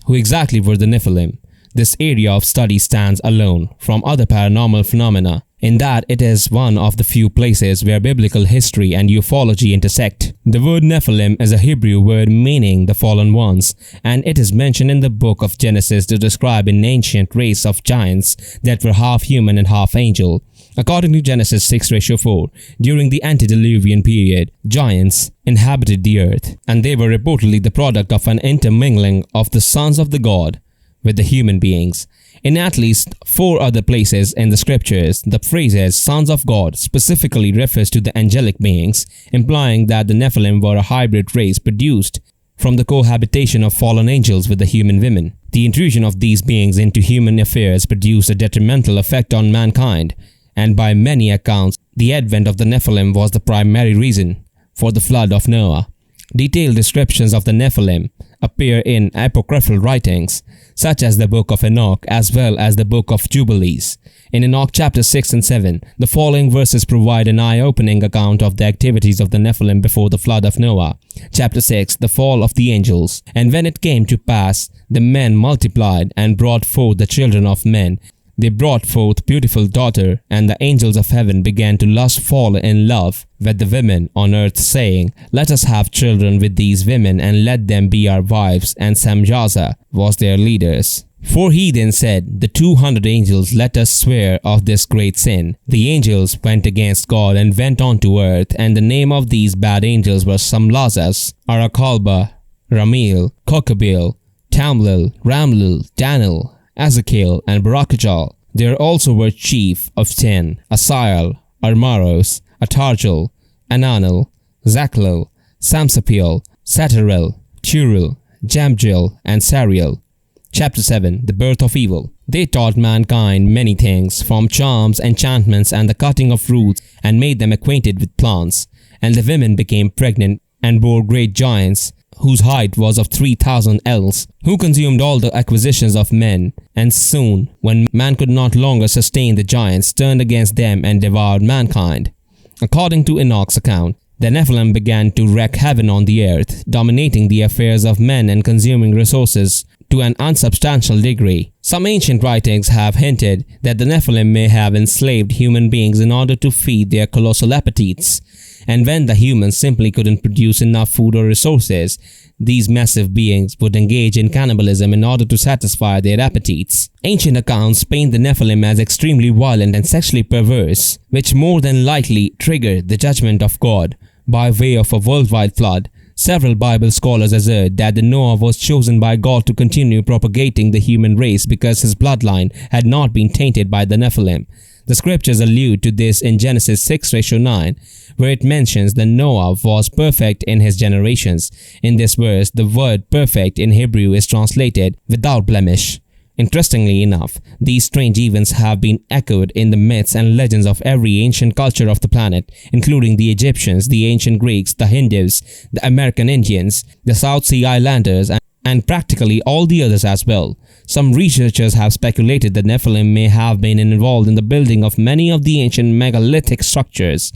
Who exactly were the Nephilim? This area of study stands alone from other paranormal phenomena in that it is one of the few places where biblical history and ufology intersect. The word Nephilim is a Hebrew word meaning the fallen ones, and it is mentioned in the book of Genesis to describe an ancient race of giants that were half human and half angel. According to Genesis 6:4, during the antediluvian period, giants inhabited the earth, and they were reportedly the product of an intermingling of the sons of the god with the human beings. In at least 4 other places in the scriptures, the phrases sons of God specifically refers to the angelic beings, implying that the Nephilim were a hybrid race produced from the cohabitation of fallen angels with the human women. The intrusion of these beings into human affairs produced a detrimental effect on mankind, and by many accounts, the advent of the Nephilim was the primary reason for the flood of Noah. Detailed descriptions of the Nephilim appear in apocryphal writings, such as the Book of Enoch as well as the Book of Jubilees. In Enoch chapter 6 and 7, the following verses provide an eye-opening account of the activities of the Nephilim before the flood of Noah. Chapter 6, the fall of the angels. And when it came to pass, the men multiplied and brought forth the children of men. They brought forth beautiful daughter, and the angels of heaven began to fall in love with the women on earth, saying, Let us have children with these women, and let them be our wives. And Samjaza was their leaders. For he then said, The 200 angels, let us swear of this great sin. The angels went against God and went on to earth, and the name of these bad angels were Samlazas, Arakalba, Ramil, Kokabel, Tamlil, Ramlil, Danil, Ezekiel, and Barakajal. There also were chief of 10, Asael, Armaros, Atarjal, Ananil, Zaklil, Samsapiel, Satarel, Turil, Jamjil, and Sariel. Chapter 7, the birth of evil. They taught mankind many things, from charms, enchantments, and the cutting of roots, and made them acquainted with plants. And the women became pregnant and bore great giants, whose height was of 3,000 ells, who consumed all the acquisitions of men. And soon, when man could not longer sustain the giants, turned against them and devoured mankind. According to Enoch's account, the Nephilim began to wreak havoc on the earth, dominating the affairs of men and consuming resources to an unsubstantial degree. Some ancient writings have hinted that the Nephilim may have enslaved human beings in order to feed their colossal appetites. And when the humans simply couldn't produce enough food or resources, these massive beings would engage in cannibalism in order to satisfy their appetites. Ancient accounts paint the Nephilim as extremely violent and sexually perverse, which more than likely triggered the judgment of God by way of a worldwide flood. Several Bible scholars assert that the Noah was chosen by God to continue propagating the human race because his bloodline had not been tainted by the Nephilim. The scriptures allude to this in Genesis 6:9, where it mentions that Noah was perfect in his generations. In this verse, the word perfect in Hebrew is translated without blemish. Interestingly enough, these strange events have been echoed in the myths and legends of every ancient culture of the planet, including the Egyptians, the ancient Greeks, the Hindus, the American Indians, the South Sea Islanders, and practically all the others as well. Some researchers have speculated that Nephilim may have been involved in the building of many of the ancient megalithic structures,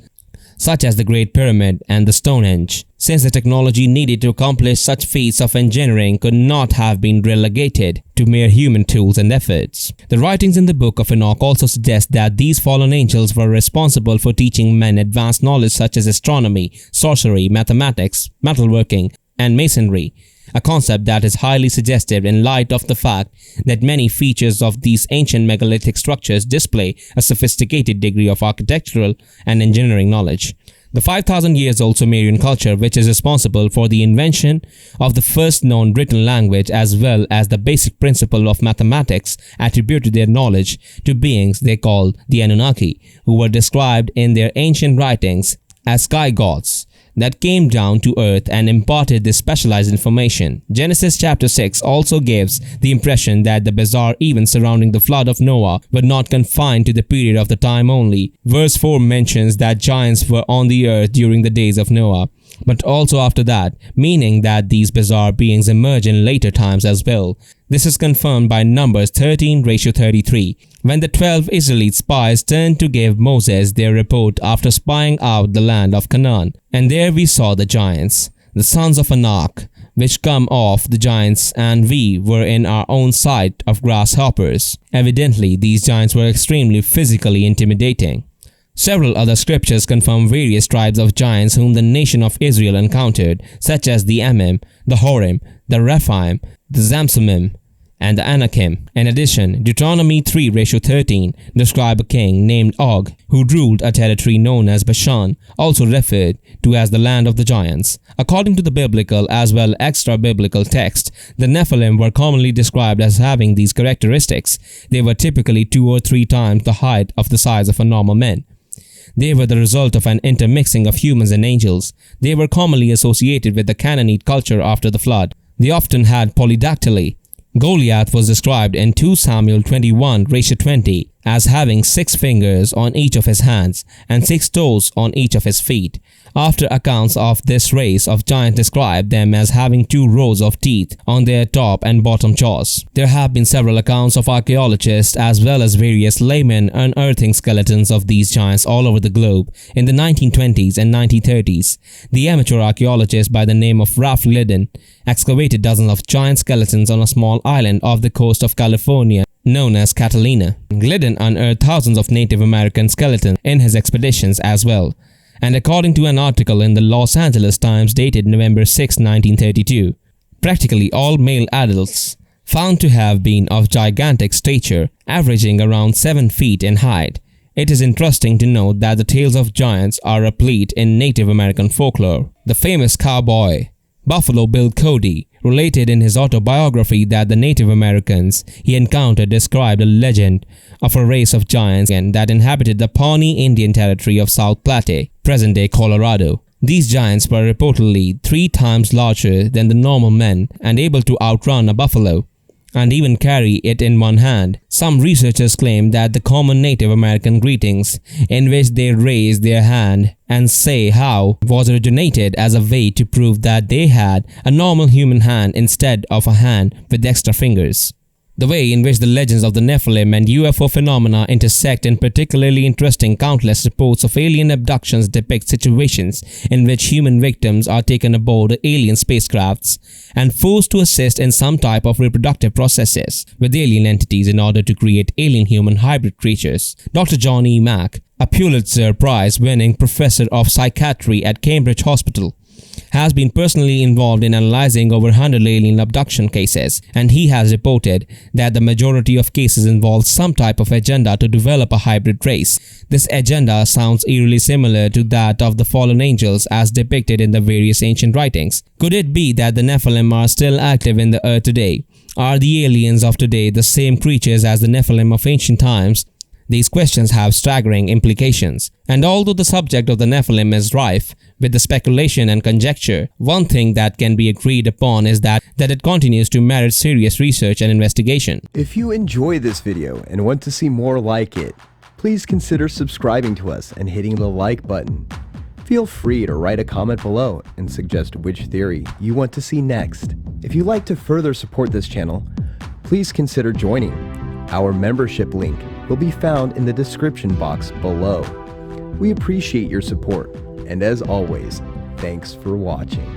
such as the Great Pyramid and the Stonehenge, since the technology needed to accomplish such feats of engineering could not have been relegated to mere human tools and efforts. The writings in the Book of Enoch also suggest that these fallen angels were responsible for teaching men advanced knowledge such as astronomy, sorcery, mathematics, metalworking, and masonry, a concept that is highly suggestive in light of the fact that many features of these ancient megalithic structures display a sophisticated degree of architectural and engineering knowledge. The 5,000 years old Sumerian culture, which is responsible for the invention of the first known written language as well as the basic principle of mathematics, attributed their knowledge to beings they called the Anunnaki, who were described in their ancient writings as sky gods that came down to earth and imparted this specialized information. Genesis chapter 6 also gives the impression that the bizarre events surrounding the flood of Noah were not confined to the period of the time only. Verse 4 mentions that giants were on the earth during the days of Noah, but also after that, meaning that these bizarre beings emerge in later times as well. This is confirmed by Numbers 13:33, when the 12 Israelite spies turned to give Moses their report after spying out the land of Canaan. And there we saw the giants, the sons of Anak, which come off the giants, and we were in our own sight of grasshoppers. Evidently, these giants were extremely physically intimidating. Several other scriptures confirm various tribes of giants whom the nation of Israel encountered, such as the Emim, the Horim, the Rephaim, the Zamzumim, and the Anakim. In addition, Deuteronomy 3:13 describes a king named Og who ruled a territory known as Bashan, also referred to as the land of the giants. According to the biblical as well extra-biblical text, the Nephilim were commonly described as having these characteristics. They were typically 2 or 3 times the height of the size of a normal man. They were the result of an intermixing of humans and angels. They were commonly associated with the Canaanite culture after the flood. They often had polydactyly. Goliath was described in 2 Samuel 21:20 as having 6 fingers on each of his hands and 6 toes on each of his feet. After accounts of this race of giants describe them as having 2 rows of teeth on their top and bottom jaws. There have been several accounts of archaeologists as well as various laymen unearthing skeletons of these giants all over the globe. In the 1920s and 1930s, the amateur archaeologist by the name of Ralph Glidden excavated dozens of giant skeletons on a small island off the coast of California known as Catalina. Glidden unearthed thousands of Native American skeletons in his expeditions as well. And according to an article in the Los Angeles Times dated November 6, 1932, practically all male adults found to have been of gigantic stature, averaging around 7 feet in height. It is interesting to note that the tales of giants are replete in Native American folklore. The famous cowboy Buffalo Bill Cody related in his autobiography that the Native Americans he encountered described a legend of a race of giants that inhabited the Pawnee Indian Territory of South Platte, present-day Colorado. These giants were reportedly 3 times larger than the normal men and able to outrun a buffalo and even carry it in one hand. Some researchers claim that the common Native American greetings, in which they raise their hand and say how, was originated as a way to prove that they had a normal human hand instead of a hand with extra fingers. The way in which the legends of the Nephilim and UFO phenomena intersect in particularly interesting. Countless reports of alien abductions depict situations in which human victims are taken aboard alien spacecrafts and forced to assist in some type of reproductive processes with alien entities in order to create alien-human hybrid creatures. Dr. John E. Mack, a Pulitzer Prize-winning professor of psychiatry at Cambridge Hospital, has been personally involved in analyzing over 100 alien abduction cases, and he has reported that the majority of cases involve some type of agenda to develop a hybrid race. This agenda sounds eerily similar to that of the fallen angels as depicted in the various ancient writings. Could it be that the Nephilim are still active in the earth today? Are the aliens of today the same creatures as the Nephilim of ancient times? These questions have staggering implications, and although the subject of the Nephilim is rife with the speculation and conjecture, one thing that can be agreed upon is that it continues to merit serious research and investigation. If you enjoy this video and want to see more like it, please consider subscribing to us and hitting the like button. Feel free to write a comment below and suggest which theory you want to see next. If you'd like to further support this channel, please consider joining. Our membership link will be found in the description box below. We appreciate your support, and as always, thanks for watching.